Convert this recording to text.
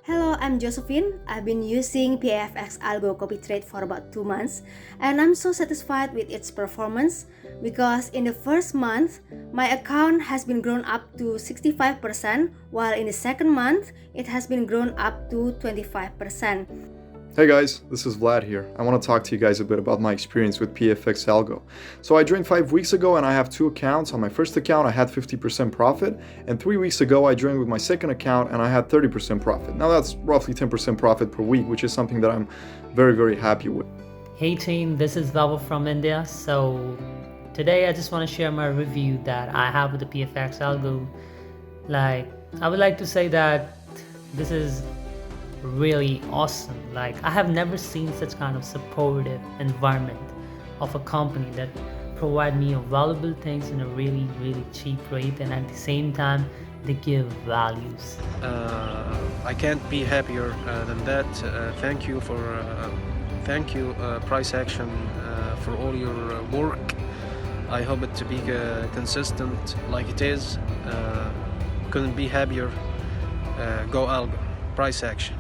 Hello, I'm Josephine. I've been using PAFX Algo copy trade for about 2 months, and I'm so satisfied with its performance because in the first month, my account has been grown up to 65%, while in the second month, it has been grown up to 25%. Hey guys, this is Vlad here. I want to talk to you guys a bit about my experience with PAFX Algo. So I joined 5 weeks ago and I have 2 accounts. On my first account I had 50% profit, and 3 weeks ago I joined with my second account and I had 30% profit. Now that's roughly 10% profit per week, which is something that I'm very happy with. Hey team, this is Vavo from India. So today I just want to share my review that I have with the PAFX Algo. I would like to say that this is really awesome. I have never seen such kind of supportive environment of a company that provide me valuable things in a really cheap rate, and at the same time they give values. I can't be happier than that. Thank you Price Action for all your work. I hope it to be consistent like it is. Couldn't be happier. Go Algo. Price Action.